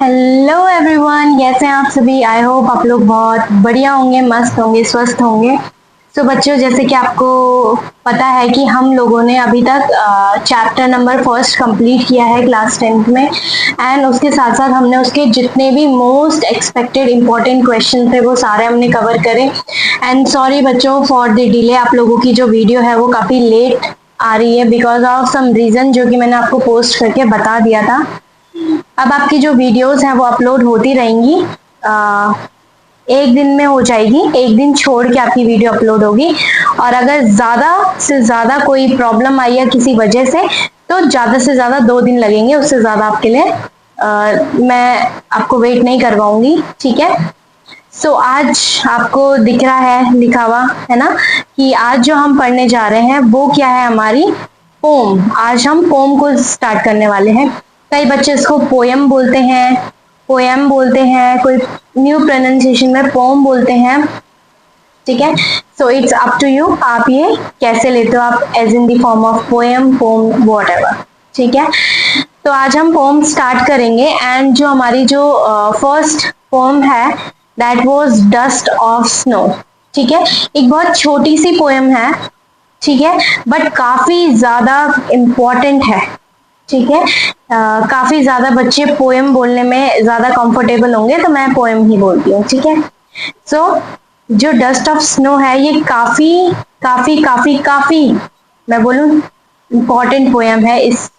Hello everyone, कैसे हैं आप सभी। आई होप आप लोग बहुत बढ़िया होंगे, मस्त होंगे, स्वस्थ होंगे। तो बच्चों, जैसे कि आपको पता है कि हम लोगों ने अभी तक चैप्टर नंबर फर्स्ट कंप्लीट किया है क्लास 10th में। एंड उसके साथ साथ हमने उसके जितने भी मोस्ट एक्सपेक्टेड इम्पोर्टेंट क्वेश्चन थे वो सारे हमने कवर करे। एंड सॉरी बच्चों फॉर द डिले, आप लोगों की जो वीडियो है वो काफ़ी लेट आ रही है बिकॉज ऑफ सम रीज़न जो कि मैंने आपको पोस्ट करके बता दिया था। अब आपकी जो वीडियोस हैं वो अपलोड होती रहेंगी, एक दिन में हो जाएगी, एक दिन छोड़ के आपकी वीडियो अपलोड होगी। और अगर ज़्यादा से ज़्यादा कोई प्रॉब्लम आई है किसी वजह से तो ज़्यादा से ज़्यादा 2 दिन लगेंगे, उससे ज़्यादा आपके लिए मैं आपको वेट नहीं करवाऊंगी, ठीक है। सो आज आपको दिख रहा है लिखा हुआ है ना कि आज जो हम पढ़ने जा रहे हैं वो क्या है, हमारी पोम। आज हम पोम को स्टार्ट करने वाले हैं। कई बच्चे इसको पोयम बोलते हैं, पोयम बोलते हैं, कोई न्यू प्रोनाउंसिएशन में पोम बोलते हैं, ठीक है। So it's up to you, आप ये कैसे लेते हो, आप as in the form of poem, poem, whatever, ठीक है। तो आज हम पोम स्टार्ट करेंगे। एंड जो हमारी जो फर्स्ट पोम है that was dust of snow, ठीक है। एक बहुत छोटी सी पोयम है, ठीक है, बट काफी ज्यादा इम्पोर्टेंट है, ठीक है। काफी ज्यादा बच्चे पोएम बोलने में ज्यादा कंफर्टेबल होंगे तो मैं पोएम ही बोलती हूँ, ठीक है। सो जो डस्ट ऑफ स्नो है ये काफी काफी काफी काफी मैं बोलूँ इम्पोर्टेंट पोएम है। इस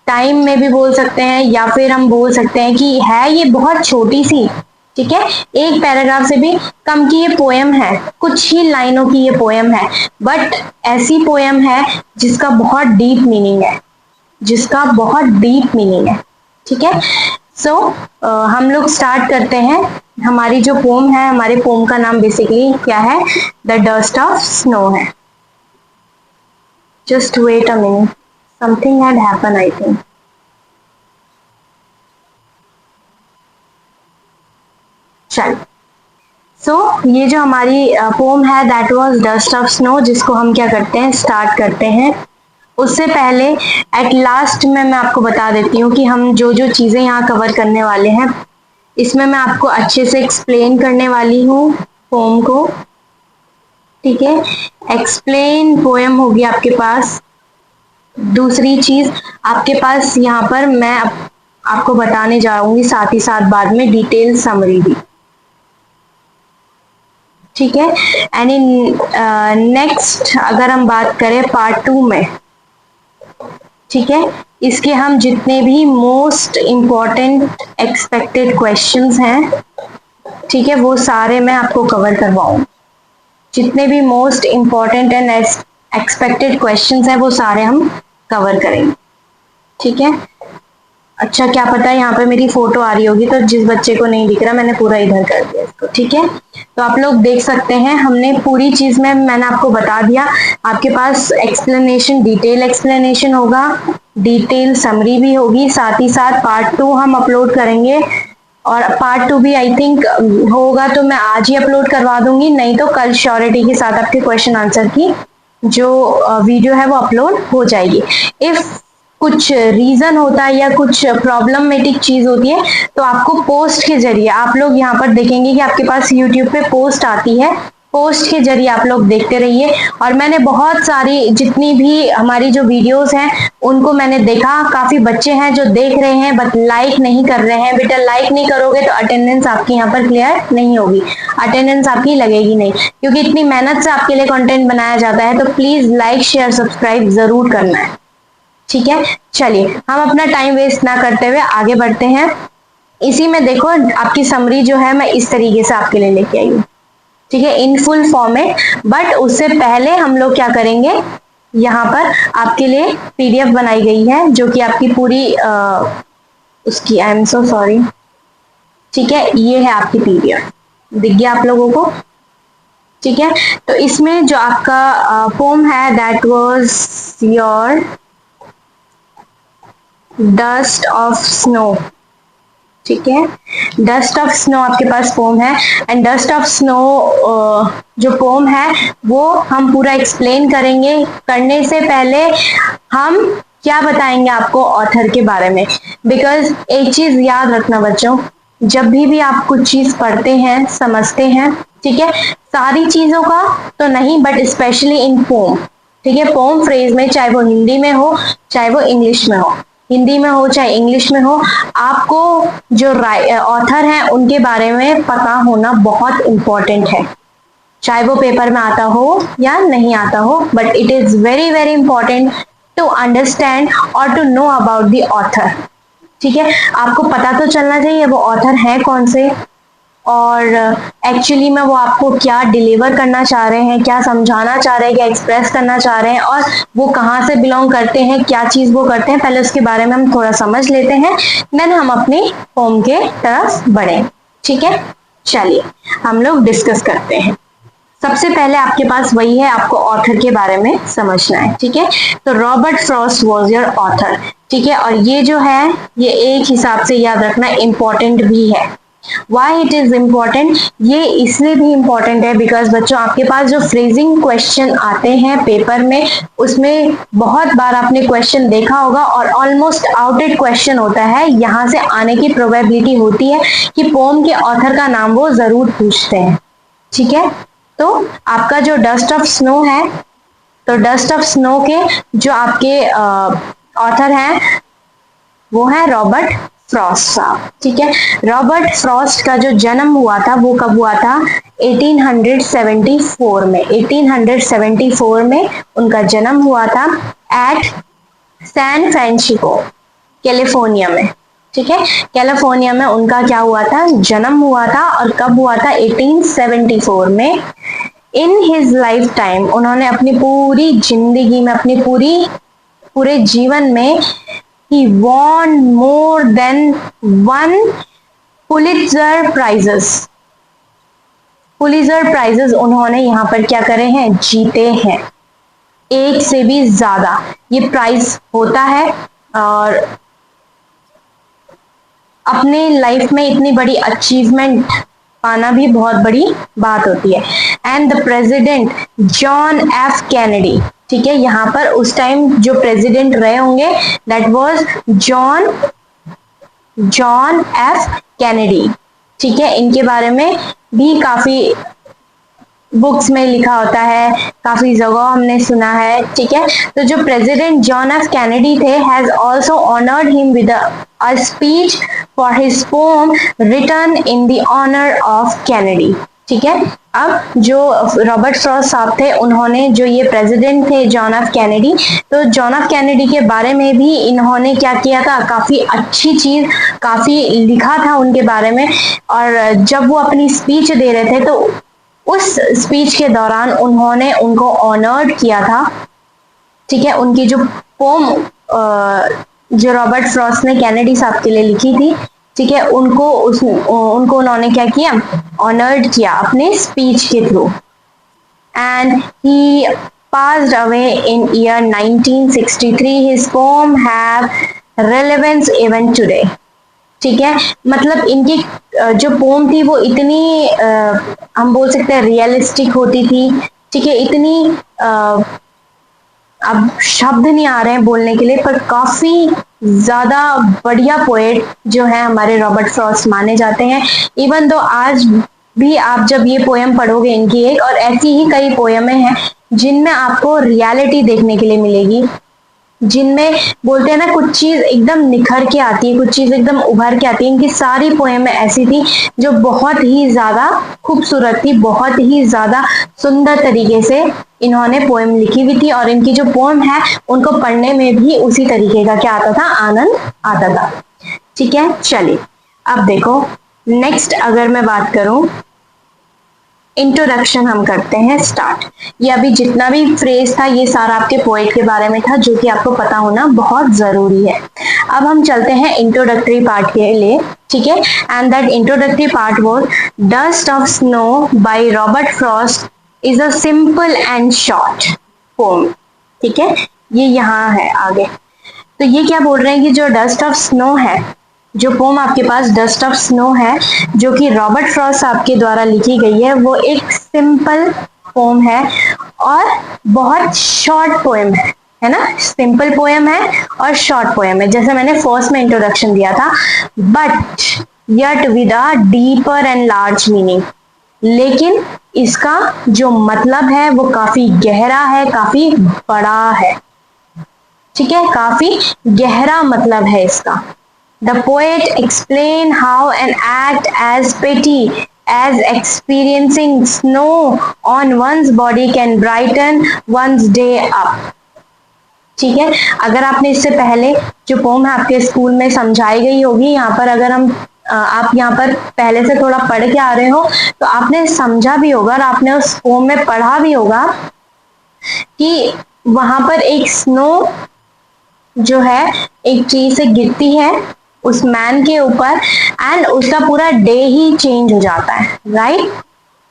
टाइम में भी बोल सकते हैं या फिर हम बोल सकते हैं कि है ये बहुत छोटी सी, ठीक है, एक पैराग्राफ से भी कम की ये पोयम है, कुछ ही लाइनों की ये पोयम है, बट ऐसी पोयम है जिसका बहुत डीप मीनिंग है, जिसका बहुत डीप मीनिंग है, ठीक है। सो हम लोग स्टार्ट करते हैं। हमारी जो पोम है, हमारे पोम का नाम बेसिकली क्या है, द डस्ट ऑफ स्नो है। Just wait a minute, something had happen I think. चल, सो ये जो हमारी पोम है that was dust of snow, जिसको हम क्या करते हैं, स्टार्ट करते हैं। उससे पहले एट लास्ट में मैं आपको बता देती हूँ कि हम जो जो चीज़ें यहाँ कवर करने वाले हैं इसमें मैं आपको अच्छे से एक्सप्लेन करने वाली हूँ पोम को, ठीक है। एक्सप्लेन पोएम होगी आपके पास। दूसरी चीज़ आपके पास यहाँ पर मैं आपको बताने जाऊंगी साथ ही साथ बाद में डिटेल समरी भी, ठीक है। एंड इन नेक्स्ट अगर हम बात करें पार्ट 2 में, ठीक है, इसके हम जितने भी मोस्ट इम्पॉर्टेंट एक्सपेक्टेड क्वेश्चंस हैं, ठीक है, वो सारे मैं आपको कवर करवाऊंगी। जितने भी most important and expected questions हैं वो सारे हम कवर करेंगे, ठीक है। अच्छा, क्या पता है यहाँ पे मेरी फोटो आ रही होगी तो जिस बच्चे को नहीं दिख रहा मैंने पूरा इधर कर दिया इसको, ठीक है। तो आप लोग देख सकते हैं हमने पूरी चीज में मैंने आपको बता दिया। आपके पास एक्सप्लेनेशन, डिटेल एक्सप्लेनेशन होगा, डिटेल समरी भी होगी, साथ ही साथ पार्ट 2 हम अपलोड करेंगे। और पार्ट 2 भी आई थिंक होगा तो मैं आज ही अपलोड करवा दूंगी, नहीं तो कल श्योरिटी के साथ आपके क्वेश्चन आंसर की जो वीडियो है वो अपलोड हो जाएगी। इफ कुछ रीजन होता है या कुछ प्रॉब्लमेटिक चीज होती है तो आपको पोस्ट के जरिए आप लोग यहाँ पर देखेंगे कि आपके पास यूट्यूब पे पोस्ट आती है, पोस्ट के जरिए आप लोग देखते रहिए। और मैंने बहुत सारी जितनी भी हमारी जो वीडियोस हैं उनको मैंने देखा, काफी बच्चे हैं जो देख रहे हैं बट लाइक नहीं कर रहे हैं। बेटा लाइक नहीं करोगे तो अटेंडेंस आपकी यहाँ पर क्लियर नहीं होगी, अटेंडेंस आपकी लगेगी नहीं, क्योंकि इतनी मेहनत से आपके लिए कंटेंट बनाया जाता है। तो प्लीज लाइक शेयर सब्सक्राइब जरूर करना है, ठीक है। चलिए हम अपना टाइम वेस्ट ना करते हुए आगे बढ़ते हैं। इसी में देखो आपकी समरी जो है मैं इस तरीके से आपके लिए लेके आई हूँ, ठीक है, इन फुल फॉर्मेट। बट उससे पहले हम लोग क्या करेंगे, यहाँ पर आपके लिए पीडीएफ बनाई गई है जो कि आपकी पूरी उसकी आई एम सो सॉरी, ठीक है, ये है आपकी पीडीएफ, दिख गया आप लोगों को, ठीक है। तो इसमें जो आपका पोम है that was your dust of snow, ठीक है, डस्ट ऑफ स्नो आपके पास पोम है। एंड डस्ट ऑफ स्नो जो पोम है वो हम पूरा एक्सप्लेन करेंगे। करने से पहले हम क्या बताएंगे आपको ऑथर के बारे में। बिकॉज एक चीज याद रखना बच्चों, जब भी आप कुछ चीज पढ़ते हैं समझते हैं, ठीक है, सारी चीजों का तो नहीं बट स्पेशली इन पोम, ठीक है, पोम फ्रेज में, चाहे वो हिंदी में हो चाहे वो इंग्लिश में हो, हिंदी में हो चाहे इंग्लिश में हो, आपको जो ऑथर हैं उनके बारे में पता होना बहुत इंपॉर्टेंट है, चाहे वो पेपर में आता हो या नहीं आता हो, but it is very very important to understand और to know about the author. ठीक है, आपको पता तो चलना चाहिए वो ऑथर है कौन से, और एक्चुअली में वो आपको क्या डिलीवर करना चाह रहे हैं, क्या समझाना चाह रहे हैं, क्या एक्सप्रेस करना चाह रहे हैं, और वो कहाँ से बिलोंग करते हैं, क्या चीज वो करते हैं, पहले उसके बारे में हम थोड़ा समझ लेते हैं, देन हम अपनी पोम के तरफ बढ़े। ठीक है, चलिए हम लोग डिस्कस करते हैं। सबसे पहले आपके पास वही है, आपको ऑथर के बारे में समझना है। ठीक है, तो Robert Frost was your author. ठीक है, और ये जो है ये एक हिसाब से याद रखना इम्पोर्टेंट भी है। वाई इट इज इम्पोर्टेंट, ये इसलिए भी इम्पोर्टेंट है बिकॉज बच्चों आपके पास जो फ्रेजिंग क्वेश्चन आते हैं पेपर में, उसमें बहुत बार आपने क्वेश्चन देखा होगा और ऑलमोस्ट आउटेड क्वेश्चन होता है, यहाँ से आने की प्रोबेबिलिटी होती है कि पोम के ऑथर का नाम वो जरूर पूछते हैं। ठीक है, तो आपका जो डस्ट ऑफ स्नो है, तो डस्ट ऑफ स्नो के जो आपके ऑथर हैं वो है रॉबर्ट फ्रॉस्ट साहब। ठीक है, रॉबर्ट फ्रॉस्ट का जो जन्म हुआ था वो कब हुआ था, 1874 में। 1874 में उनका जन्म हुआ था एट सैन फ्रांसिस्को, कैलिफोर्निया में। ठीक है, कैलिफोर्निया में उनका क्या हुआ था, जन्म हुआ था, और कब हुआ था, 1874 में। इन हिज लाइफ टाइम उन्होंने अपनी पूरी जिंदगी में, अपनी पूरे जीवन में he won more than 1 Pulitzer prizes. Pulitzer prizes उन्होंने यहाँ पर क्या करे हैं, जीते हैं, एक से भी ज्यादा ये प्राइज होता है। और अपने लाइफ में इतनी बड़ी अचीवमेंट पाना भी बहुत बड़ी बात होती है। And the president John F Kennedy, ठीक है, यहाँ पर उस टाइम जो प्रेसिडेंट रहे होंगे that was John F Kennedy. ठीक है, इनके बारे में भी काफी बुक्स में लिखा होता है, काफी जगह हमने सुना है। ठीक है, तो जो प्रेसिडेंट जॉन एफ कैनेडी थे has also honoured him with a speech for his poem written in the honour of Kennedy. ठीक है, अब जो रॉबर्ट फ्रॉस्ट साहब थे उन्होंने, जो ये प्रेसिडेंट थे जॉन एफ कैनेडी, तो जॉन एफ कैनेडी के बारे में भी इन्होंने क्या किया था, काफी अच्छी चीज, काफी लिखा था उनके बारे में। और जब वो अपनी स्पीच दे रहे थे तो उस स्पीच के दौरान उन्होंने उनको ऑनर्ड किया था। ठीक है, उनकी जो पोम जो रॉबर्ट फ्रॉस्ट ने कैनेडी साहब के लिए लिखी थी, ठीक है, उनको उन्होंने क्या किया, ऑनर्ड किया अपने स्पीच के through. And he passed away in year 1963. His poem have relevance even today. ठीक है, मतलब इनकी जो पोम थी वो इतनी हम बोल सकते हैं रियलिस्टिक होती थी। ठीक है, इतनी अब शब्द नहीं आ रहे हैं बोलने के लिए, पर काफी ज्यादा बढ़िया पोएट जो है हमारे रॉबर्ट फ्रॉस्ट माने जाते हैं। इवन दो आज भी आप जब ये पोएम पढ़ोगे इनकी एक, और ऐसी ही कई पोएमें हैं जिनमें आपको रियलिटी देखने के लिए मिलेगी, जिनमें बोलते हैं ना कुछ चीज एकदम निखर के आती है, कुछ चीज एकदम उभर के आती है। इनकी सारी पोएमें ऐसी थी जो बहुत ही ज्यादा खूबसूरत थी, बहुत ही ज्यादा सुंदर तरीके से इन्होंने पोएम लिखी हुई थी, और इनकी जो पोएम है उनको पढ़ने में भी उसी तरीके का क्या आता था, आनंद आता था। ठीक है, चलिए अब देखो नेक्स्ट अगर मैं बात करूं, इंट्रोडक्शन हम करते हैं स्टार्ट। ये अभी जितना भी फ्रेज था ये सारा आपके पोएट के बारे में था, जो कि आपको पता होना बहुत जरूरी है। अब हम चलते हैं इंट्रोडक्टरी पार्ट के लिए। ठीक है, and that introductory part was dust of snow by Robert Frost is a simple and short poem. ठीक है, ये यहाँ है आगे। तो ये क्या बोल रहे हैं कि जो डस्ट ऑफ स्नो है, जो पोम आपके पास डस्ट ऑफ स्नो है, जो कि रॉबर्ट फ्रॉस्ट साहब के द्वारा लिखी गई है, वो एक सिंपल पोम है और बहुत शॉर्ट पोएम है ना, सिंपल पोएम है और शॉर्ट पोएम है, जैसे मैंने फर्स्ट में इंट्रोडक्शन दिया था, but yet with a deeper and large meaning, लेकिन इसका जो मतलब है वो काफी गहरा है, काफी बड़ा है, ठीक है, काफी गहरा मतलब है इसका। The poet explain how an act as petty as experiencing snow on one's body can brighten one's day up. ठीक है, अगर आपने इससे पहले जो पोम है आपके स्कूल में समझाई गई होगी, यहाँ पर अगर आप यहाँ पर पहले से थोड़ा पढ़ के आ रहे हो तो आपने समझा भी होगा और आपने उस पोम में पढ़ा भी होगा कि वहां पर एक स्नो जो है एक ट्री से गिरती है उस मैन के ऊपर, एंड उसका पूरा डे ही चेंज हो जाता है, राइट,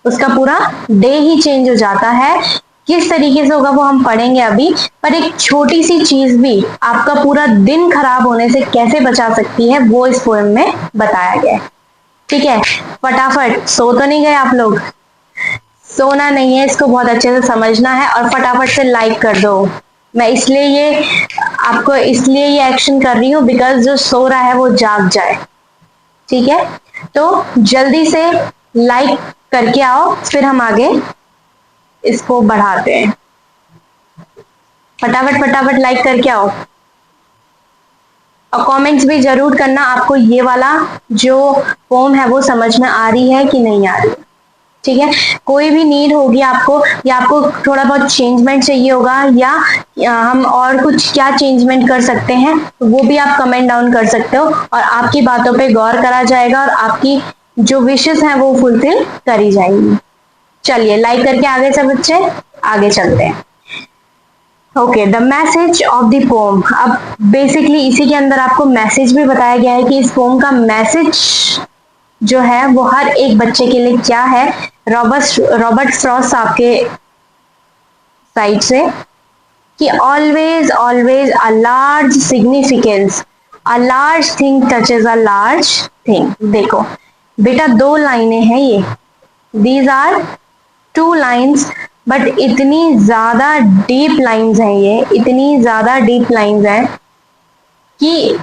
उसका पूरा डे ही चेंज हो जाता है। किस तरीके से होगा वो हम पढ़ेंगे अभी, पर एक छोटी सी चीज भी आपका पूरा दिन खराब होने से कैसे बचा सकती है वो इस पोएम में बताया गया है, ठीक है। फटाफट सो तो नहीं गए आप लोग, सोना नहीं है, इसको बहुत अच्छे से समझना है और फटाफट से लाइक कर दो। मैं इसलिए ये एक्शन कर रही हूँ बिकॉज जो सो रहा है वो जाग जाए, ठीक है। तो जल्दी से लाइक करके आओ, फिर हम आगे इसको बढ़ाते हैं। फटाफट फटाफट लाइक करके आओ और कमेंट्स भी जरूर करना आपको ये वाला जो पोम है वो समझ में आ रही है कि नहीं आ रही, ठीक है। कोई भी नीड होगी आपको, या आपको थोड़ा बहुत चेंजमेंट चाहिए होगा, या हम और कुछ क्या चेंजमेंट कर सकते हैं, तो वो भी आप कमेंट डाउन कर सकते हो और आपकी बातों पे गौर करा जाएगा और आपकी जो विशेस हैं वो फुलफिल करी जाएंगी। चलिए लाइक करके आगे से बच्चे आगे चलते हैं। Okay, the message of the pome. अब बेसिकली इसी के अंदर आपको मैसेज भी बताया गया है कि इस पोम का मैसेज जो है वो हर एक बच्चे के लिए क्या है। रॉबर्ट फ्रॉस्ट साहब के साइड से कि always always a large significance, a large thing touches a large thing. देखो बेटा दो लाइनें हैं ये, दीज आर 2 लाइन्स, बट इतनी ज्यादा डीप लाइन्स हैं ये, इतनी ज्यादा डीप लाइन्स हैं कि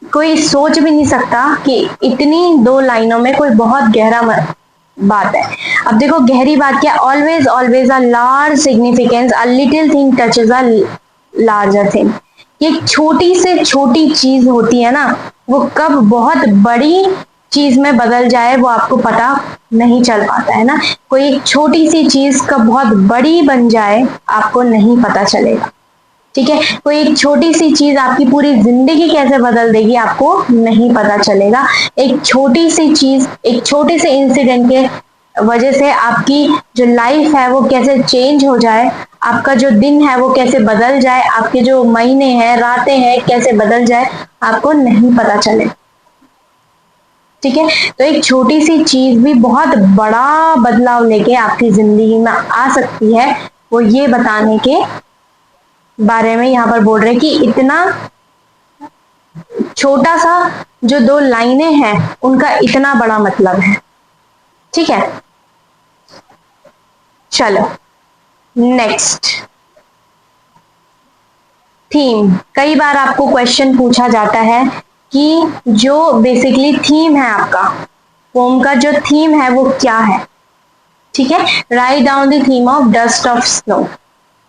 कोई सोच भी नहीं सकता कि इतनी 2 लाइनों में कोई बहुत गहरा बात है। अब देखो गहरी बात क्या, always always a large significance, a little thing touches a larger thing. ये छोटी से छोटी चीज होती है ना, वो कब बहुत बड़ी चीज में बदल जाए वो आपको पता नहीं चल पाता है ना। कोई एक छोटी सी चीज कब बहुत बड़ी बन जाए आपको नहीं पता चलेगा, ठीक है। कोई एक छोटी सी चीज आपकी पूरी जिंदगी कैसे बदल देगी आपको नहीं पता चलेगा। एक छोटी सी चीज, एक छोटे से इंसिडेंट के वजह से आपकी जो लाइफ है वो कैसे चेंज हो जाए, आपका जो दिन है वो कैसे बदल जाए, आपके जो महीने हैं रातें हैं कैसे बदल जाए आपको नहीं पता चले, ठीक है। तो एक छोटी सी चीज भी बहुत बड़ा बदलाव लेके आपकी जिंदगी में आ सकती है, वो ये बताने के बारे में यहाँ पर बोल रहे कि इतना छोटा सा जो 2 लाइनें हैं उनका इतना बड़ा मतलब है, ठीक है। चलो नेक्स्ट, थीम। कई बार आपको क्वेश्चन पूछा जाता है कि जो बेसिकली थीम है आपका पोम का, जो थीम है वो क्या है, ठीक है। Write down the theme of dust of snow.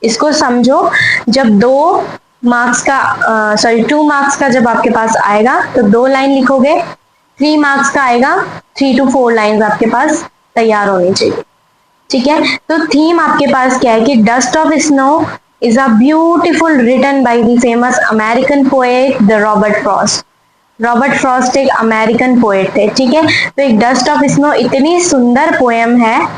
इसको समझो, जब 2 मार्क्स का जब आपके पास आएगा तो 2 लाइन लिखोगे, 3 मार्क्स का आएगा 3 to 4 लाइन आपके पास तैयार होनी चाहिए, ठीक है। तो थीम आपके पास क्या है कि dust of snow is a beautiful written by the famous American poet the Robert Frost. Robert Frost एक अमेरिकन पोएट थे, ठीक है। तो एक डस्ट ऑफ स्नो इतनी सुंदर पोएम है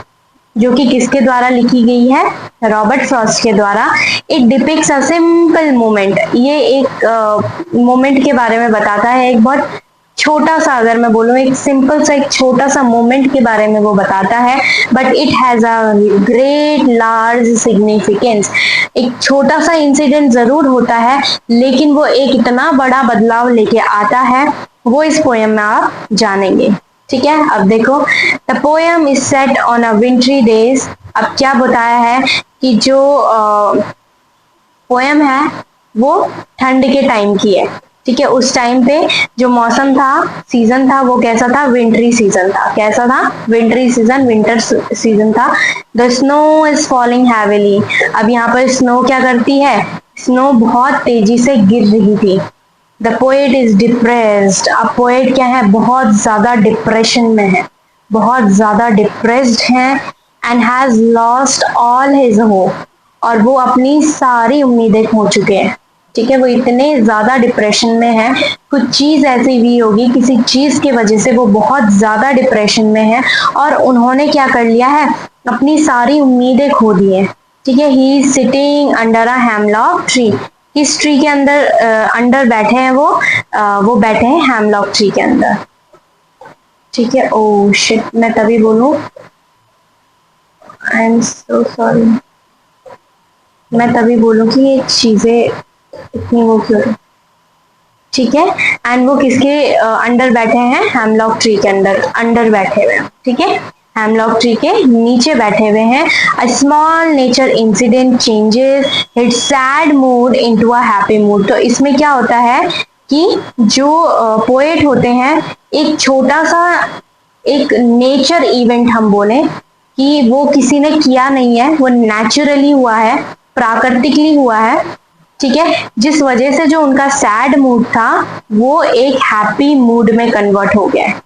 जो कि किसके द्वारा लिखी गई है, रॉबर्ट फ्रॉस्ट के द्वारा। It depicts a simple moment. ये एक मोमेंट के बारे में बताता है, एक बहुत छोटा सा, अगर मैं बोलूँ एक सिंपल सा एक छोटा सा मोमेंट के बारे में वो बताता है, but it has a great large significance. एक छोटा सा इंसिडेंट जरूर होता है लेकिन वो एक इतना बड़ा बदलाव लेके आता है, वो इस पोएम में आप जानेंगे, ठीक है। अब देखो, the poem is set on a विंट्री days. अब क्या बताया है कि जो पोयम है वो ठंड के टाइम की है, ठीक है। उस टाइम पे जो मौसम था, सीजन था, वो कैसा था? विंटरी सीजन था। कैसा था? विंटरी सीजन, विंटर सीजन था। The snow is falling heavily. अब यहाँ पर स्नो क्या करती है? स्नो बहुत तेजी से गिर रही थी। The poet is depressed. अब पोएट क्या है? बहुत ज्यादा डिप्रेशन में है, बहुत ज्यादा डिप्रेस्ड है। And has lost all his hope. और वो अपनी सारी उम्मीदें खो चुके हैं, ठीक है। वो इतने ज्यादा डिप्रेशन में है, कुछ चीज ऐसी हुई होगी, किसी चीज की वजह से वो बहुत ज्यादा डिप्रेशन में है और उन्होंने क्या कर लिया है? अपनी सारी उम्मीदें खो दी है, ठीक है। He is sitting under a hemlock tree. किस ट्री के अंदर अंडर बैठे हैं वो बैठे हैं हेमलॉक ट्री के अंदर, ठीक है। ओ शिट, मैं तभी बोलूं, आई एम सो सॉरी, मैं तभी बोलूं कि ये चीजें इतनी वो क्यों, ठीक है। एंड वो किसके अंडर बैठे हैं? हेमलॉक ट्री के अंडर बैठे हुए हैं, ठीक है। हेमलॉक ट्री के नीचे बैठे हुए हैं। A small nature incident changes it's sad mood into a happy mood. तो इसमें क्या होता है कि जो पोएट होते हैं, एक छोटा सा एक नेचर इवेंट हम बोले कि वो किसी ने किया नहीं है, वो नेचुरली हुआ है, प्राकृतिकली हुआ है, ठीक है। जिस वजह से जो उनका सैड मूड था वो एक हैप्पी मूड में कन्वर्ट हो गया है।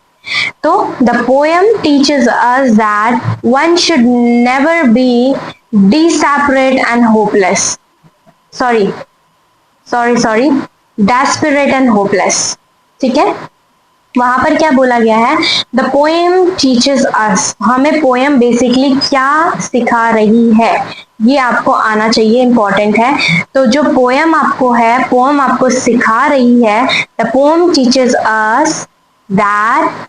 तो the poem teaches us that one should never be desperate and hopeless, sorry desperate and hopeless, ठीक है। वहां पर क्या बोला गया है? The poem teaches us. हमें पोएम बेसिकली क्या सिखा रही है, ये आपको आना चाहिए, इंपॉर्टेंट है। तो जो पोएम आपको है, पोएम आपको सिखा रही है, the poem teaches us that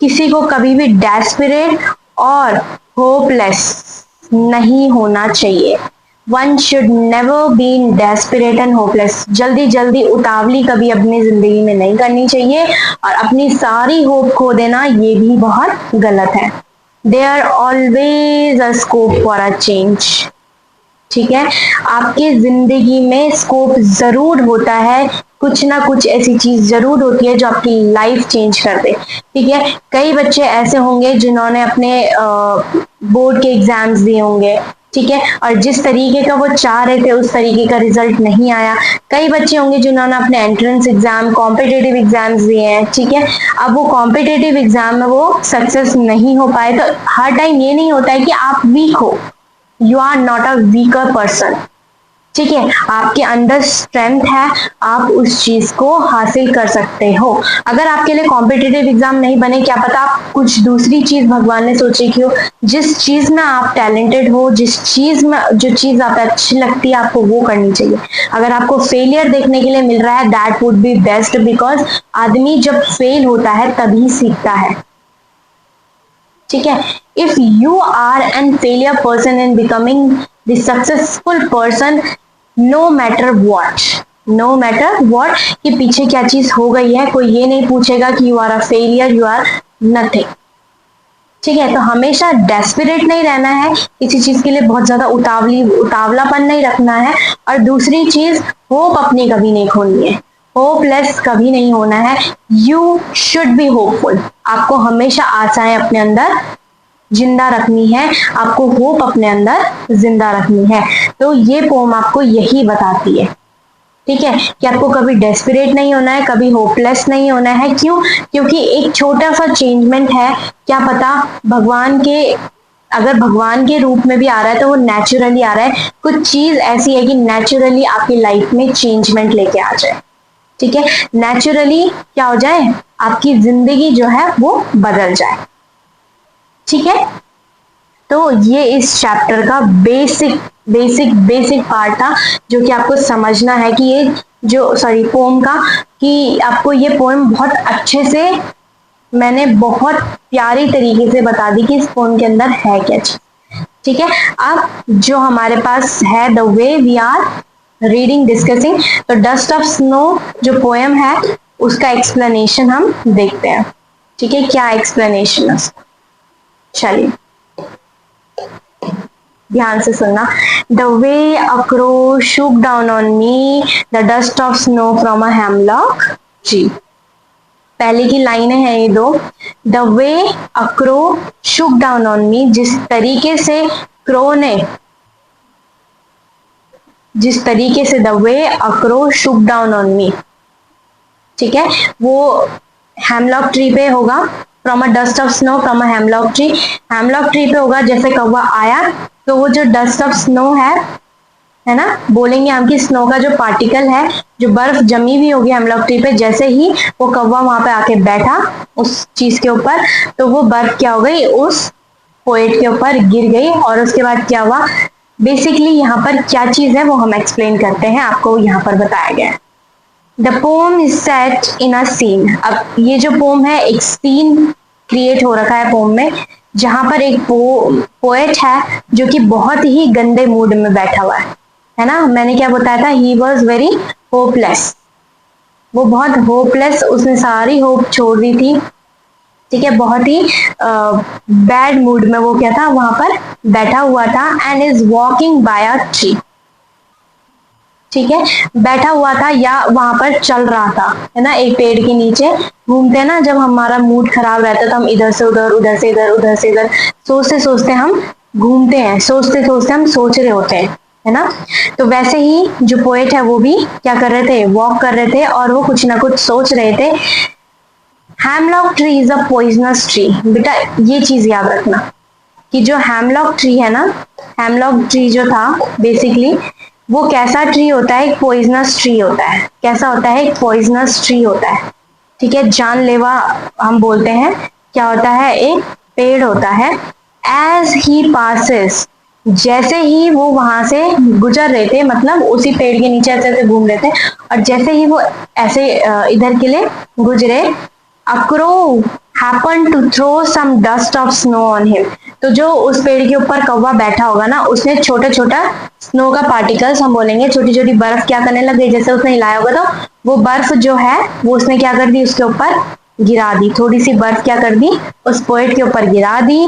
किसी को कभी भी डेस्परेट और होपलेस नहीं होना चाहिए। One should never B desperate and hopeless. जल्दी जल्दी उतावली कभी अपनी जिंदगी में नहीं करनी चाहिए और अपनी सारी होप खो देना ये भी बहुत गलत है। There always a scope for a change, ठीक है। आपके जिंदगी में स्कोप जरूर होता है, कुछ ना कुछ ऐसी चीज जरूर होती है जो आपकी लाइफ चेंज कर दे, ठीक है। कई बच्चे ऐसे होंगे जिन्होंने अपने बोर्ड के एग्जाम्स दिए होंगे, ठीक है, और जिस तरीके का वो चाह रहे थे उस तरीके का रिजल्ट नहीं आया। कई बच्चे होंगे जिन्होंने अपने एंट्रेंस एग्जाम, कॉम्पिटेटिव एग्जाम्स दिए हैं, ठीक है। अब वो कॉम्पिटेटिव एग्जाम में वो सक्सेस नहीं हो पाए, तो हर टाइम ये नहीं होता है कि आप वीक हो। You are not a weaker person, ठीक है। आपके अंदर स्ट्रेंथ है, आप उस चीज को हासिल कर सकते हो। अगर आपके लिए कॉम्पिटिटिव एग्जाम नहीं बने, क्या पता आप कुछ दूसरी चीज भगवान ने सोची की हो, जिस चीज में आप टैलेंटेड हो, जिस चीज में जो चीज आप अच्छी लगती है आपको वो करनी चाहिए। अगर आपको फेलियर देखने के लिए मिल रहा है, that would be best, because आदमी जब फेल होता है तभी सीखता है, ठीक है। If you are an failure person in becoming the successful person, no matter what कि पीछे क्या चीज हो गई है, कोई ये नहीं पूछेगा कि you are a failure, you are nothing, ठीक है। तो हमेशा डेस्परेट नहीं रहना है, किसी चीज के लिए बहुत ज्यादा उतावलापन नहीं रखना है। और दूसरी चीज, होप अपनी कभी नहीं खोनी है, होपलेस कभी नहीं होना है। You should be hopeful. आपको हमेशा आशाएं अपने अंदर जिंदा रखनी है, आपको होप अपने अंदर जिंदा रखनी है। तो ये पोम आपको यही बताती है, ठीक है, कि आपको कभी डेस्परेट नहीं होना है, कभी होपलेस नहीं होना है। क्यों? क्योंकि एक छोटा सा चेंजमेंट है, क्या पता भगवान के, अगर भगवान के रूप में भी आ रहा है तो वो नेचुरली आ रहा है। कुछ चीज ऐसी है कि नेचुरली आपकी लाइफ में चेंजमेंट लेके आ जाए, ठीक है। नेचुरली क्या हो जाए, आपकी जिंदगी जो है वो बदल जाए, ठीक है। तो ये इस चैप्टर का बेसिक पार्ट था, जो कि आपको समझना है कि ये जो पोम का, कि आपको ये पोएम बहुत अच्छे से, मैंने बहुत प्यारी तरीके से बता दी कि इस पोएम के अंदर है क्या चीज, ठीक है। अब जो हमारे पास है, the way we are reading discussing, तो डस्ट ऑफ स्नो जो पोएम है उसका एक्सप्लेनेशन हम देखते हैं, ठीक है। क्या एक्सप्लेनेशन है, चलिए ध्यान से सुनना। The way a crow shook down on me the dust of snow from a hemlock tree। पहले की लाइनें हैं ये दो। The way a crow shook down on me, जिस तरीके से क्रो ने, जिस तरीके से, the way a crow shook down on me, ठीक है, वो हेमलॉक ट्री पे होगा। From a dust of snow from a hemlock tree, hemlock tree पे होगा जैसे कौवा आया, तो वो जो डस्ट ऑफ स्नो है ना, बोलेंगे हम कि स्नो का जो पार्टिकल है, जो बर्फ जमी हुई होगी हेमलॉक ट्री पे, जैसे ही वो कौवा वहां पे आके बैठा उस चीज के ऊपर, तो वो बर्फ क्या हो गई, उस पोएट के ऊपर गिर गई। और उसके बाद क्या हुआ, बेसिकली यहाँ पर क्या चीज है वो हम एक्सप्लेन करते हैं, आपको यहाँ पर बताया गया है। The poem is set in a scene. अब ये जो पोम है, एक सीन क्रिएट हो रखा है पोम में, जहां पर एक पोएट है जो कि बहुत ही गंदे मूड में बैठा हुआ है ना। मैंने क्या बताया था, ही वॉज वेरी होपलेस, वो बहुत होपलेस, उसने सारी होप छोड़ दी थी, ठीक है, बहुत ही बैड मूड में वो क्या था, वहां पर बैठा हुआ था। And is walking by a tree, ठीक है, बैठा हुआ था या वहां पर चल रहा था, है ना, एक पेड़ के नीचे घूमते हैं ना, जब हमारा मूड खराब रहता है तो हम इधर से उधर, उधर से इधर, उधर से इधर, सोचते सोचते हम घूमते हैं, सोचते सोचते हम सोच रहे होते हैं, है ना। तो वैसे ही जो पोएट है वो भी क्या कर रहे थे, वॉक कर रहे थे, और वो कुछ ना कुछ सोच रहे थे। Hemlock tree is a poisonous tree. बेटा ये चीज याद रखना कि जो हेमलॉक ट्री है ना, हेमलॉक ट्री जो था बेसिकली वो कैसा ट्री होता है, एक पॉइजनस ट्री होता है। कैसा होता है, एक पॉइजनस ट्री होता है, ठीक है, जानलेवा हम बोलते हैं। क्या होता है, एक पेड़ होता है। एज ही पासेस, जैसे ही वो वहां से गुजर रहे थे, मतलब उसी पेड़ के नीचे ऐसे ऐसे घूम रहे थे, और जैसे ही वो ऐसे इधर के लिए गुजरे, a crow happened to throw some dust of snow on him। तो जो उस पेड़ के ऊपर कौवा बैठा होगा ना, उसने छोटा छोटा स्नो का पार्टिकल्स, हम बोलेंगे छोटी छोटी बर्फ, क्या करने लग गई, जैसे उसने हिलाया होगा तो वो बर्फ जो है वो उसने क्या कर दी, उसके ऊपर गिरा दी। थोड़ी सी बर्फ क्या कर दी, उस पोएट के ऊपर गिरा दी।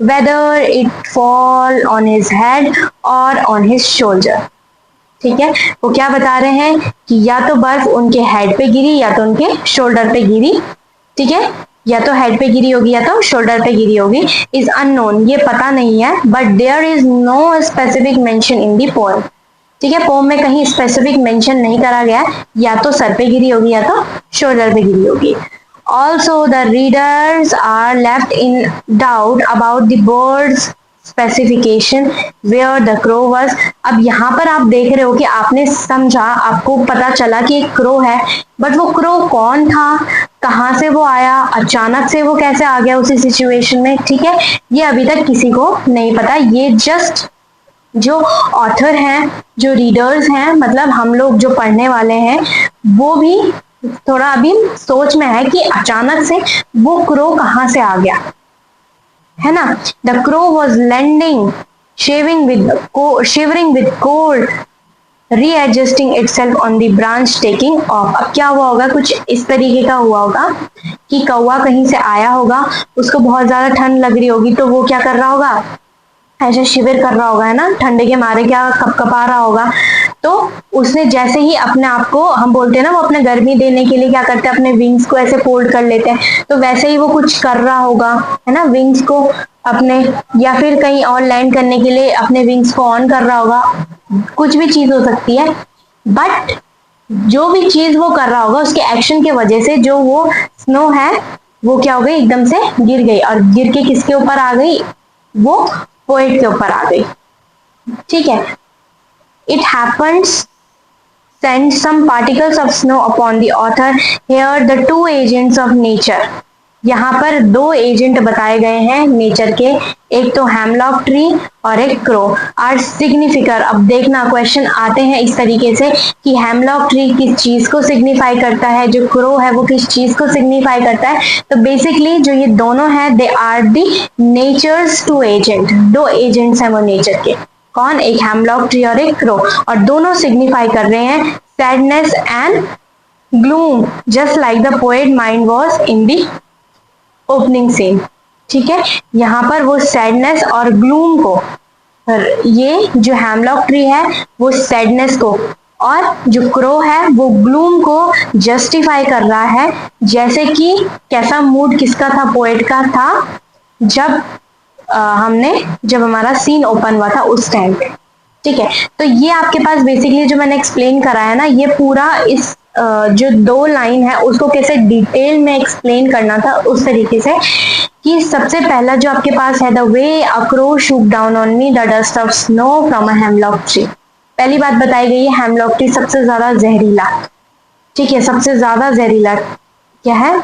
Whether it fall on his head और ऑन हिज शोल्डर, ठीक है, वो क्या बता रहे हैं कि या तो बर्फ उनके हेड पे गिरी या तो उनके शोल्डर पे गिरी, ठीक है, या तो हेड पे गिरी होगी या तो शोल्डर पे गिरी होगी। इज अननोन, ये पता नहीं है, but there is no specific mention in the poem, ठीक है, पोएम में कहीं स्पेसिफिक मेंशन नहीं करा गया, या तो सर पे गिरी होगी या तो शोल्डर पे गिरी होगी। Also the readers are left in doubt about the bird's specification where the crow was. अब यहाँ पर आप देख रहे हो कि आपने समझा, आपको पता चला कि एक क्रो है, बट वो क्रो कौन था, कहाँ से वो आया, अचानक से वो कैसे आ गया उसी सिचुएशन में, ठीक है, ये अभी तक किसी को नहीं पता। ये जस्ट जो ऑथर हैं, जो रीडर्स हैं, मतलब हम लोग जो पढ़ने वाले हैं, वो भी थोड़ा अभी सोच में है कि अचानक से वो क्रो कहाँ से आ गया, है ना। The crow was landing shivering with cold, readjusting itself on the branch, taking off। अब क्या हुआ होगा, कुछ इस तरीके का हुआ होगा कि कौवा कहीं से आया होगा, उसको बहुत ज्यादा ठंड लग रही होगी, तो वो क्या कर रहा होगा, ऐसे शिविर कर रहा होगा, है ना, ठंडे के मारे क्या कपकपा रहा होगा। तो उसने जैसे ही अपने आप को, हम बोलते हैं ना, वो अपने गर्मी देने के लिए क्या करते हैं, अपने विंग्स को ऐसे फोल्ड कर लेते हैं, तो वैसे ही वो कुछ कर रहा होगा, है ना, विंग्स को अपने, या फिर कहीं और लैंड करने के लिए अपने विंग्स को ऑन कर रहा होगा, कुछ भी चीज हो सकती है। बट जो भी चीज वो कर रहा होगा, उसके एक्शन की वजह से जो वो स्नो है वो क्या हो गई, एकदम से गिर गई, और गिर के किसके ऊपर आ गई, वो पोएट के ऊपर आ गई, ठीक है। It happens send some particles of snow upon the author। Here the two agents of nature, यहाँ पर दो एजेंट बताए गए हैं नेचर के, एक तो हेमलॉक ट्री और एक क्रो आर सिग्निफिकर। अब देखना क्वेश्चन आते हैं इस तरीके से कि हेमलॉक ट्री किस चीज को सिग्निफाई करता है, जो क्रो है वो किस चीज को सिग्निफाई करता है। तो बेसिकली जो ये दोनों हैं, they are the nature's two agent, दो एजेंट्स हैं वो नेचर के। कौन, एक हेमलॉक ट्री और एक क्रो, और दोनों सिग्निफाई कर रहे हैं sadness and gloom, just like the poet mind was in the opening scene, ठीक है। यहाँ पर वो सैडनेस और ग्लूम को ये जो हेमलॉक ट्री है वो सैडनेस को, और जो क्रो है वो ग्लूम को जस्टिफाई कर रहा है। जैसे कि कैसा मूड किसका था, पोएट का था, जब जब हमारा सीन ओपन हुआ था उस टाइम पे। ठीक है, तो ये आपके पास बेसिकली जो मैंने एक्सप्लेन करा है ना, ये पूरा इस जो 2 लाइन है उसको कैसे डिटेल में एक्सप्लेन करना था उस तरीके से कि सबसे पहला जो आपके पास है, the way a crow shook down on me the dust of snow from a hemlock tree. पहली बात बताई गई है, हेमलॉक ट्री सबसे ज्यादा जहरीला, ठीक है, सबसे ज्यादा जहरीला क्या है,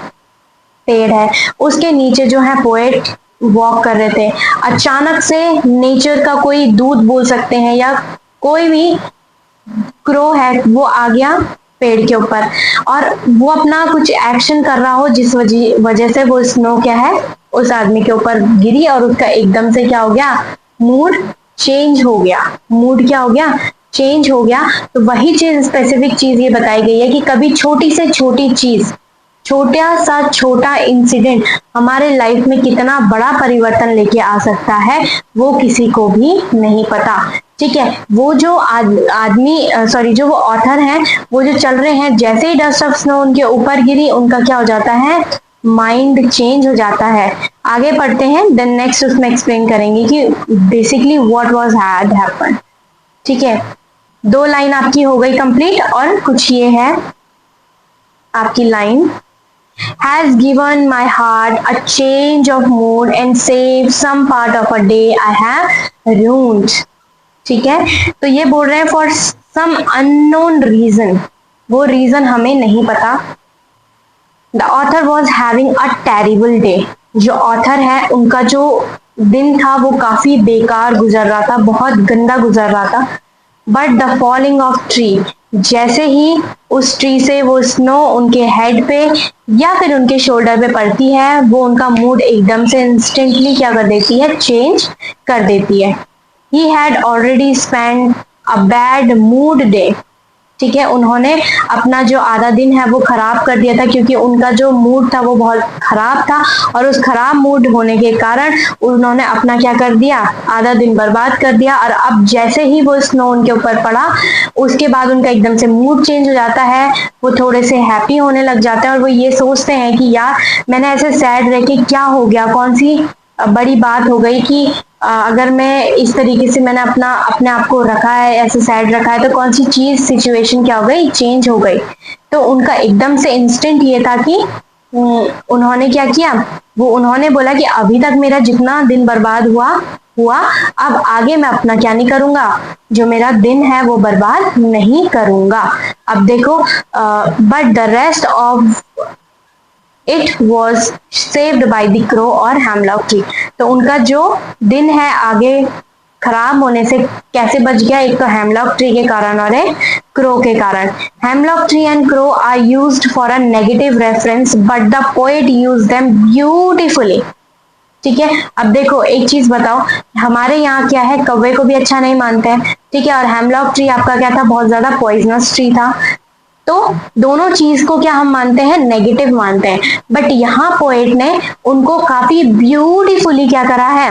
पेड़ है। उसके नीचे जो है पोएट वॉक कर रहे थे, अचानक से नेचर का कोई दूत बोल सकते हैं या कोई भी क्रो है वो आ गया पेड़ के ऊपर, और वो अपना कुछ एक्शन कर रहा हो जिस वजह से वो स्नो क्या है उस आदमी के ऊपर गिरी, और उसका एकदम से क्या हो गया, मूड चेंज हो गया। मूड क्या हो गया, चेंज हो गया। तो वही चीज, स्पेसिफिक चीज ये बताई गई है कि कभी छोटी से छोटी चीज, छोटा सा छोटा इंसिडेंट हमारे लाइफ में कितना बड़ा परिवर्तन लेके आ सकता है वो किसी को भी नहीं पता। ठीक है, वो जो जो वो ऑथर हैं, वो जो चल रहे हैं, जैसे ही डस्ट ऑफ स्नो उनके ऊपर गिरी, उनका क्या हो जाता है, माइंड चेंज हो जाता है। आगे पढ़ते हैं, देन नेक्स्ट उसमें एक्सप्लेन करेंगे कि basically what was had happen. ठीक है, 2 लाइन आपकी हो गई कंप्लीट, और कुछ ये है आपकी line, has given my heart a change of mood and saved some part of a day I have ruined। ठीक है, तो ये बोल रहे हैं for some unknown reason, वो रीजन हमें नहीं पता। The author was having a terrible day। जो ऑथर है उनका जो दिन था वो काफी बेकार गुजर रहा था, बहुत गंदा गुजर रहा था। But the falling of tree, जैसे ही उस ट्री से वो स्नो उनके हेड पे या फिर उनके शोल्डर पे पड़ती है, वो उनका मूड एकदम से इंस्टेंटली क्या कर देती है, चेंज कर देती है। He had already spend a bad mood day. ठीक है, उन्होंने अपना जो आधा दिन है वो खराब कर दिया था, क्योंकि उनका जो मूड था वो बहुत खराब था, और उस खराब मूड होने के कारण उन्होंने अपना क्या कर दिया, आधा दिन बर्बाद कर दिया। और अब जैसे ही वो स्नो उनके ऊपर पड़ा, उसके बाद उनका एकदम से मूड चेंज हो जाता है, वो थोड़े से हैप्पी होने लग जाते हैं, और वो ये सोचते हैं कि यार मैंने ऐसे सैड रह के क्या हो गया, कौन सी बड़ी बात हो गई कि अगर मैं इस तरीके से मैंने अपने आप को रखा है, ऐसे सैड रखा है, तो कौन सी चीज, सिचुएशन क्या हो गई, चेंज हो गई। तो उनका एकदम से इंस्टेंट ये था कि उन्होंने क्या किया, वो उन्होंने बोला कि अभी तक मेरा जितना दिन बर्बाद हुआ, अब आगे मैं अपना क्या नहीं करूंगा, जो मेरा दिन है वो बर्बाद नहीं करूंगा। अब देखो, but the rest of it was saved by the crow और हेमलॉक ट्री। तो उनका जो दिन है आगे खराब होने से कैसे बच गया, एक तो हेमलॉक ट्री के कारण और एक क्रो के कारण। Hemlock tree and crow are used for a negative reference but the poet use them beautifully. ठीक है, अब देखो एक चीज बताओ, हमारे यहाँ क्या है, कौवे को भी अच्छा नहीं मानते हैं, ठीक है, और हेमलॉक ट्री आपका क्या था, बहुत ज्यादा पॉइजनस ट्री था। तो दोनों चीज को क्या हम मानते हैं, नेगेटिव मानते हैं, बट यहाँ पोएट ने उनको काफी ब्यूटीफुली क्या करा है,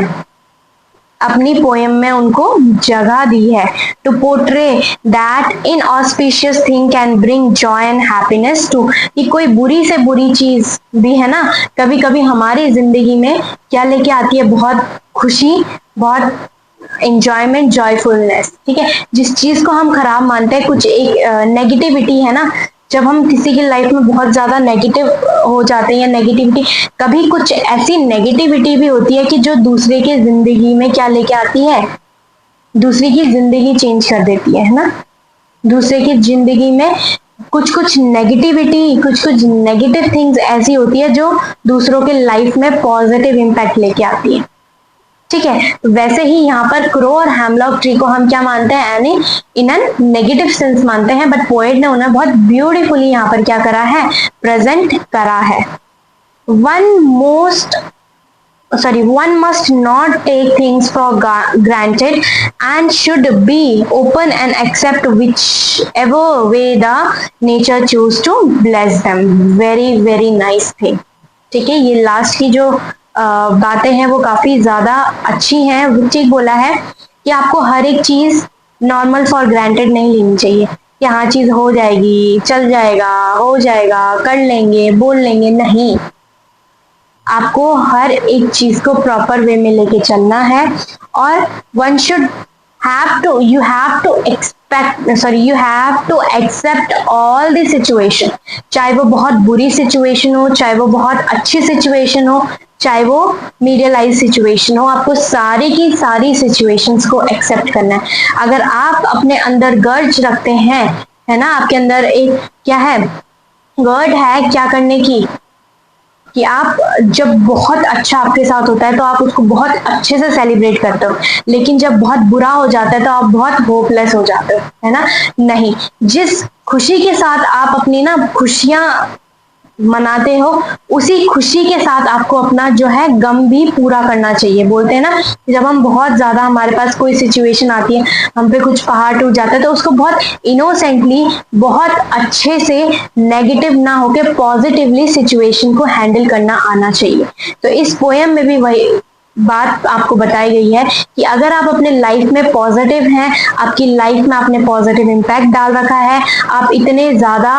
अपनी पोएम में उनको जगह दी है, to portray that inauspicious thing can bring joy and happiness to. कि कोई बुरी से बुरी चीज भी है ना, कभी कभी हमारी जिंदगी में क्या लेके आती है, बहुत खुशी, बहुत एंजॉयमेंट, जॉयफुलनेस। ठीक है, जिस चीज को हम खराब मानते हैं, कुछ एक नेगेटिविटी है ना, जब हम किसी की लाइफ में बहुत ज्यादा नेगेटिव हो जाते हैं, या नेगेटिविटी, कभी कुछ ऐसी नेगेटिविटी भी होती है कि जो दूसरे की जिंदगी में क्या लेके आती है, दूसरे की जिंदगी चेंज कर देती है ना। दूसरे की जिंदगी में कुछ नेगेटिविटी, कुछ नेगेटिव थिंग्स ऐसी होती है जो दूसरों के लाइफ में पॉजिटिव इम्पैक्ट लेके आती है। ठीक है, वैसे ही यहाँ पर क्रो और हेमलॉक ट्री को हम क्या मानते हैं, यानी इन एन नेगेटिव सेंस मानते हैं, बट पोएट ने उन्हें बहुत ब्यूटीफुली यहाँ पर क्या करा है, प्रेजेंट करा है। one must not take things for granted and should be open and accept whichever way the nature choose to bless them। very very nice thing। ठीक है, ये लास्ट की जो बातें हैं वो काफी ज्यादा अच्छी हैं। ठीक बोला है कि आपको हर एक चीज नॉर्मल फॉर ग्रांटेड नहीं लेनी चाहिए कि हाँ चीज हो जाएगी, चल जाएगा, हो जाएगा, कर लेंगे, बोल लेंगे, नहीं। आपको हर एक चीज को प्रॉपर वे में लेके चलना है और one should you have to you have to accept all the situation, चाहे वो बहुत बुरी सिचुएशन हो, चाहे वो बहुत अच्छी सिचुएशन हो, चाहे वो मीडियलाइज सिचुएशन हो, आपको सारी की सारी सिचुएशंस को एक्सेप्ट करना है। अगर आप अपने अंदर गर्ज रखते हैं, है ना, आपके अंदर एक क्या है, गर्ड है क्या करने की, कि आप जब बहुत अच्छा आपके साथ होता है तो आप उसको बहुत अच्छे से सेलिब्रेट करते हो, लेकिन जब बहुत बुरा हो जाता है तो आप बहुत होपलेस हो जाते हो, है ना। नहीं, जिस खुशी के साथ आप अपनी ना खुशियां मनाते हो, उसी खुशी के साथ आपको अपना जो है गम भी पूरा करना चाहिए। बोलते हैं ना, जब हम बहुत ज्यादा हमारे पास कोई सिचुएशन आती है, हम पे कुछ पहाड़ टूट जाता है, तो उसको बहुत इनोसेंटली, बहुत अच्छे से, नेगेटिव ना होके पॉजिटिवली सिचुएशन को हैंडल करना आना चाहिए। तो इस पोएम में भी वही बात आपको बताई गई है कि अगर आप अपने लाइफ में पॉजिटिव हैं, आपकी लाइफ में आपने पॉजिटिव इम्पैक्ट डाल रखा है, आप इतने ज्यादा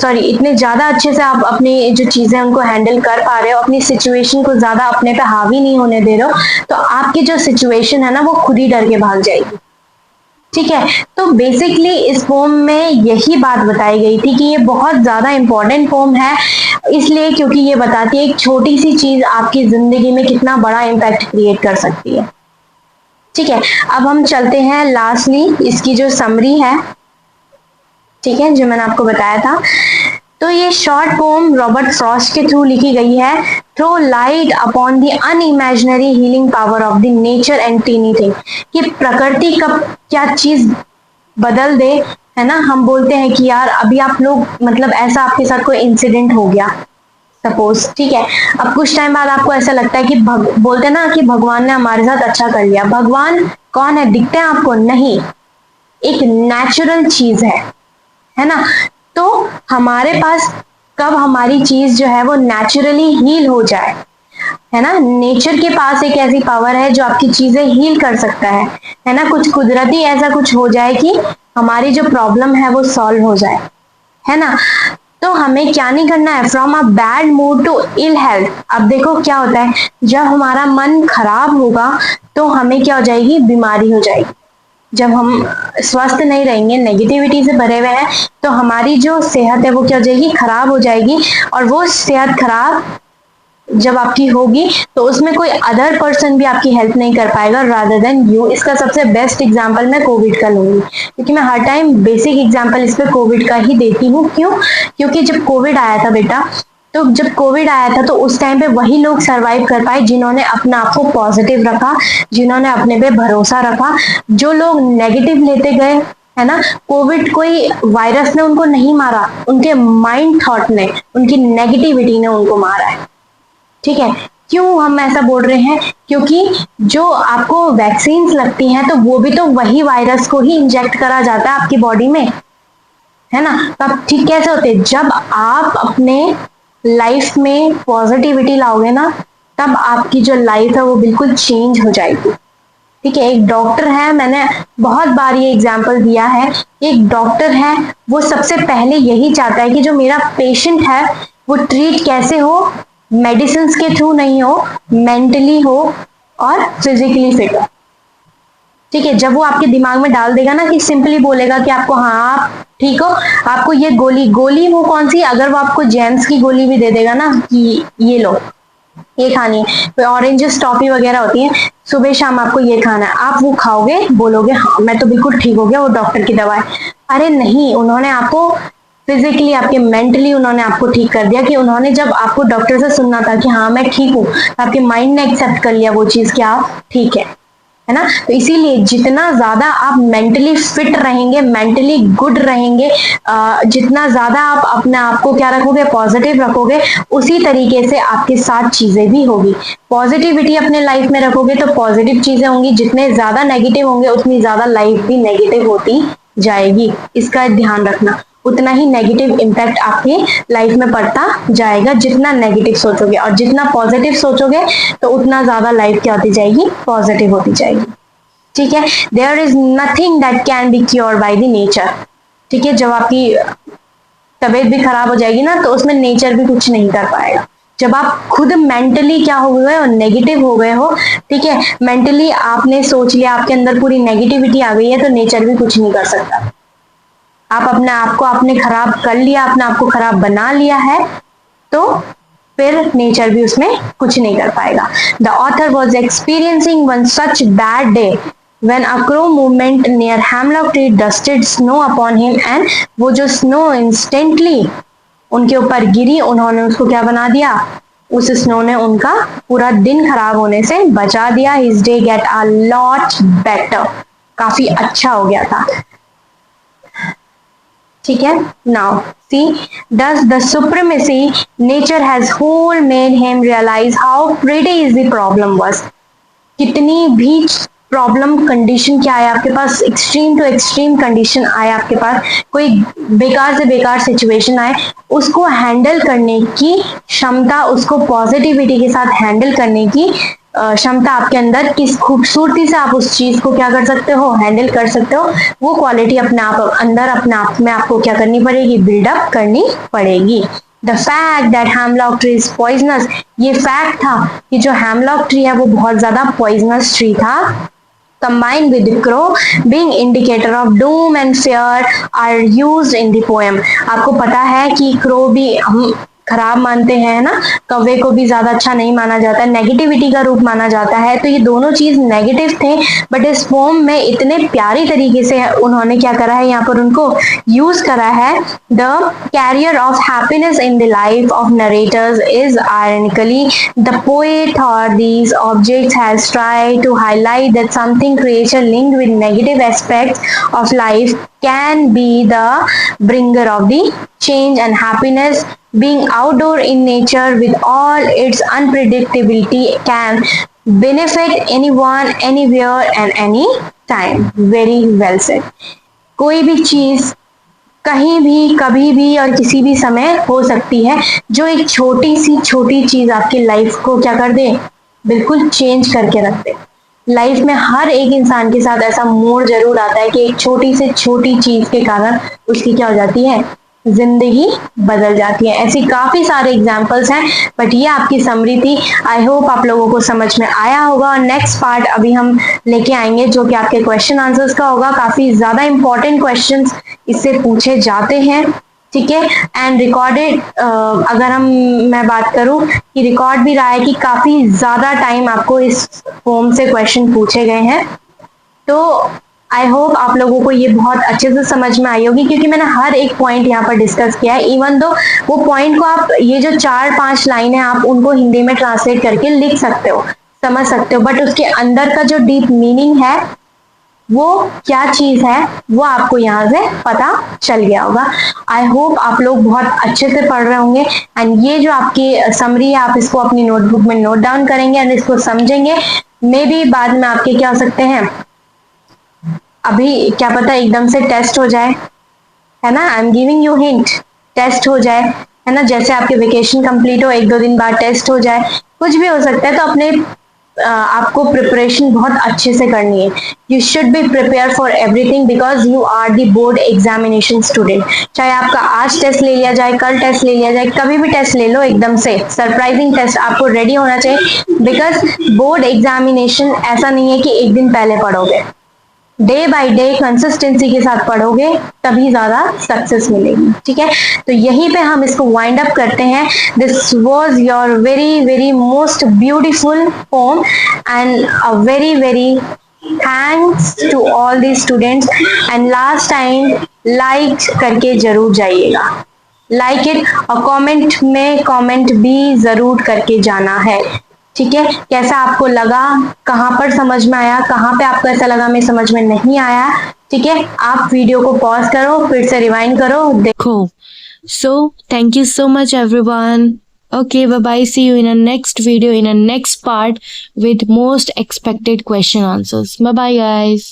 इतने ज्यादा अच्छे से आप अपनी जो चीजें उनको हैंडल कर पा रहे हो, अपनी सिचुएशन को ज्यादा अपने पे हावी नहीं होने दे रहे हो, तो आपकी जो सिचुएशन है ना वो खुद ही डर के भाग जाएगी। ठीक है, तो बेसिकली इस पोम में यही बात बताई गई थी कि ये बहुत ज्यादा इंपॉर्टेंट पोम है, इसलिए क्योंकि ये बताती है एक छोटी सी चीज आपकी जिंदगी में कितना बड़ा इम्पैक्ट क्रिएट कर सकती है। ठीक है, अब हम चलते हैं लास्टली इसकी जो समरी है, ठीक है, जो मैंने आपको बताया था। तो ये शॉर्ट पोम रॉबर्ट फ्रॉस्ट के थ्रू लिखी गई है। Throw light upon the unimaginary healing power of the nature and tiny thing, कि प्रकृति कब क्या चीज बदल दे, है ना। हम बोलते हैं कि यार अभी आप लोग, मतलब ऐसा आपके साथ कोई इंसिडेंट हो गया सपोज, ठीक है, अब कुछ टाइम बाद आपको ऐसा लगता है कि बोलते हैं ना कि भगवान ने हमारे साथ अच्छा कर लिया। भगवान कौन है, दिखते हैं आपको? नहीं, एक नेचुरल चीज है ना। तो हमारे पास कब हमारी चीज जो है वो नेचुरली हील हो जाए, है ना। नेचर के पास एक ऐसी पावर है जो आपकी चीजें हील कर सकता है ना। कुछ कुदरती ऐसा कुछ हो जाए कि हमारी जो प्रॉब्लम है वो सॉल्व हो जाए, है ना। तो हमें क्या नहीं करना है, from a bad mood to ill health. अब देखो क्या होता है, जब हमारा मन खराब होगा तो हमें क्या हो जाएगी, बीमारी हो जाएगी। जब हम स्वस्थ नहीं रहेंगे, नेगेटिविटी से भरे हुए हैं, तो हमारी जो सेहत है वो क्या हो जाएगी, खराब हो जाएगी। और वो सेहत खराब जब आपकी होगी तो उसमें कोई अदर पर्सन भी आपकी हेल्प नहीं कर पाएगा रादर देन यू। इसका सबसे बेस्ट एग्जांपल मैं कोविड का लूंगी, क्योंकि मैं हर टाइम बेसिक एग्जांपल इस पे कोविड का ही देती हूँ। क्यों? क्योंकि जब कोविड आया था बेटा, तो जब कोविड आया था तो उस टाइम पे वही लोग सरवाइव कर पाए जिन्होंने अपना आप को पॉजिटिव रखा, जिन्होंने अपने पे भरोसा रखा। जो लोग नेगेटिव लेते गए, है ना, कोविड कोई वायरस ने उनको नहीं मारा, उनके माइंड थॉट ने, उनकी नेगेटिविटी ने उनको मारा है। ठीक है, क्यों हम ऐसा बोल रहे हैं? क्योंकि जो आपको वैक्सीन लगती हैं तो वो भी तो वही वायरस को ही इंजेक्ट करा जाता है आपकी बॉडी में, है ना। तो आप ठीक कैसे होते, जब आप अपने लाइफ में पॉजिटिविटी लाओगे ना, तब आपकी जो लाइफ है वो बिल्कुल चेंज हो जाएगी। ठीक है, एक डॉक्टर है, मैंने बहुत बार ये एग्जांपल दिया है, एक डॉक्टर है, वो सबसे पहले यही चाहता है कि जो मेरा पेशेंट है वो ट्रीट कैसे हो, मेडिसिन के थ्रू नहीं हो, मेंटली हो और फिजिकली फिट हो। ठीक है, जब वो आपके दिमाग में डाल देगा ना कि सिंपली बोलेगा कि आपको हाँ आप ठीक हो, आपको ये गोली वो कौन सी, अगर वो आपको जेम्स की गोली भी दे देगा ना कि ये लो, ये खानी है, तो ऑरेंजेस टॉफी वगैरह होती है, सुबह शाम आपको ये खाना है, आप वो खाओगे, बोलोगे हाँ मैं तो बिल्कुल ठीक हो गया, वो डॉक्टर की दवा है। अरे नहीं, उन्होंने आपको फिजिकली, आपके मेंटली उन्होंने आपको ठीक कर दिया। कि उन्होंने जब आपको डॉक्टर से सुनना था कि हाँ मैं ठीक हूँ, तो आपके माइंड ने एक्सेप्ट कर लिया वो चीज कि आप ठीक है ना। तो इसीलिए जितना ज्यादा आप मेंटली फिट रहेंगे, मेंटली गुड रहेंगे, जितना ज्यादा आप अपने आप को क्या रखोगे, पॉजिटिव रखोगे, उसी तरीके से आपके साथ चीजें भी होगी। पॉजिटिविटी अपने लाइफ में रखोगे तो पॉजिटिव चीजें होंगी, जितने ज्यादा नेगेटिव होंगे उतनी ज्यादा लाइफ भी नेगेटिव होती जाएगी, इसका ध्यान रखना। उतना ही नेगेटिव इम्पैक्ट आपकी लाइफ में पड़ता जाएगा। जितना नेगेटिव सोचोगे और जितना पॉजिटिव सोचोगे तो उतना ज्यादा लाइफ क्या होती जाएगी, पॉजिटिव होती जाएगी। ठीक है, there is nothing that can be cure by the nature. ठीक है, जब आपकी तबीयत भी खराब हो जाएगी ना तो उसमें नेचर भी कुछ नहीं कर पाएगा। जब आप खुद मेंटली क्या हो गए हो, नेगेटिव हो गए हो, ठीक है, मेंटली आपने सोच लिया, आपके अंदर पूरी नेगेटिविटी आ गई है, तो नेचर भी कुछ नहीं कर सकता। आप अपने आप को आपने खराब कर लिया, अपने आप को खराब बना लिया है, तो फिर नेचर भी उसमें कुछ नहीं कर पाएगा। The author was experiencing one such bad day when a crow movement near hemlock tree dusted snow upon him, and वो जो snow instantly उनके ऊपर गिरी, उन्होंने उसको क्या बना दिया, उस स्नो ने उनका पूरा दिन खराब होने से बचा दिया। His day get a lot better, काफी अच्छा हो गया था। ठीक है, now see, does the supremacy nature has whole made him realize how pretty is the problem was। कितनी भी प्रॉब्लम कंडीशन क्या है आपके पास, एक्सट्रीम टू एक्सट्रीम कंडीशन आए आपके पास, कोई बेकार से बेकार सिचुएशन आए, उसको हैंडल करने की क्षमता, उसको पॉजिटिविटी के साथ हैंडल करने की क्षमता आपके अंदर, किस खूबसूरती से आप उस चीज को क्या कर सकते हो, हैंडल कर सकते हो, वो क्वालिटी अपने आप अंदर अपने आप में आपको क्या करनी पड़ेगी, बिल्डअप करनी पड़ेगी। The fact that hemlock tree is poisonous, ये फैक्ट था कि जो हेमलॉक ट्री है वो बहुत ज्यादा पॉइजनस ट्री था, combined with the crow being indicator of doom and fear are used in the poem। आपको पता है कि क्रो भी हम खराब मानते हैं ना, कौवे को भी ज्यादा अच्छा नहीं माना जाता, नेगेटिविटी का रूप माना जाता है, तो ये दोनों चीज नेगेटिव थे, बट इस पोम में इतने प्यारी तरीके से उन्होंने क्या करा है, यहाँ पर उनको यूज करा है। The carrier of happiness in the life of narrators is ironically the poet thought these objects has tried to highlight that something creature linked with negative aspects of life can be the bringer of the change and happiness। Being outdoor in nature with all its unpredictability can benefit anyone, anywhere and any time। Very well said। कोई भी चीज कहीं भी कभी भी और किसी भी समय हो सकती है, जो एक छोटी सी चीज आपकी लाइफ को क्या कर दे, बिल्कुल चेंज करके रख दे। लाइफ में हर एक इंसान के साथ ऐसा मोड़ जरूर आता है कि एक छोटी से छोटी चीज के कारण उसकी क्या हो जाती है, जिंदगी बदल जाती है। ऐसी काफी सारे एग्जांपल्स हैं, बट ये आपकी समरी थी। आई होप आप लोगों को समझ में आया होगा। नेक्स्ट पार्ट अभी हम लेके आएंगे जो कि आपके क्वेश्चन आंसर्स का होगा। काफी ज्यादा इंपॉर्टेंट क्वेश्चंस इससे पूछे जाते हैं, ठीक है। एंड रिकॉर्डेड अगर मैं बात करूं कि रिकॉर्ड भी रहा है कि काफी ज्यादा टाइम आपको इस फॉर्म से क्वेश्चन पूछे गए हैं, तो आई होप आप लोगों को ये बहुत अच्छे से समझ में आई होगी, क्योंकि मैंने हर एक पॉइंट यहाँ पर डिस्कस किया है। इवन दो वो पॉइंट को आप, ये जो 4-5 लाइन है, आप उनको हिंदी में ट्रांसलेट करके लिख सकते हो, समझ सकते हो, बट उसके अंदर का जो डीप मीनिंग है, वो क्या चीज है, वो आपको यहाँ से पता चल गया होगा। आई होप आप लोग बहुत अच्छे से पढ़ रहे होंगे। एंड ये जो आपकी समरी है, आप इसको अपनी नोटबुक में नोट डाउन करेंगे एंड इसको समझेंगे। मे बी बाद में आपके क्या हो सकते हैं, अभी क्या पता एकदम से टेस्ट हो जाए, है ना। I am giving you hint, test हो जाए, है ना। जैसे आपके वेकेशन कंप्लीट हो, 1-2 दिन बाद टेस्ट हो जाए, कुछ भी हो सकता है। तो अपने आपको प्रिपरेशन बहुत अच्छे से करनी है। You should be prepare for everything because you are the board examination student. चाहे आपका आज टेस्ट ले लिया जाए, कल टेस्ट ले लिया जाए, कभी भी टेस्ट ले लो, एकदम से सरप्राइजिंग टेस्ट, आपको रेडी होना चाहिए। बिकॉज बोर्ड एग्जामिनेशन ऐसा नहीं है कि एक दिन पहले पढ़ोगे, डे बाय डे कंसिस्टेंसी के साथ पढ़ोगे तभी ज्यादा सक्सेस मिलेगी, ठीक है। तो यहीं पे हम इसको वाइंड अप करते हैं। This was your very very most beautiful poem and a very very thanks to all the students. And last time like करके जरूर जाइएगा, लाइक इट, और कमेंट में कमेंट भी जरूर करके जाना है, ठीक है। कैसा आपको लगा, कहाँ पर समझ में आया, कहाँ पे आपको ऐसा लगा मैं समझ में नहीं आया, ठीक है। आप वीडियो को पॉज करो, फिर से रिवाइंड करो, देखो। So thank you so much everyone. Okay, bye bye, see you in a next video, in a next part with most expected question answers. Bye bye guys.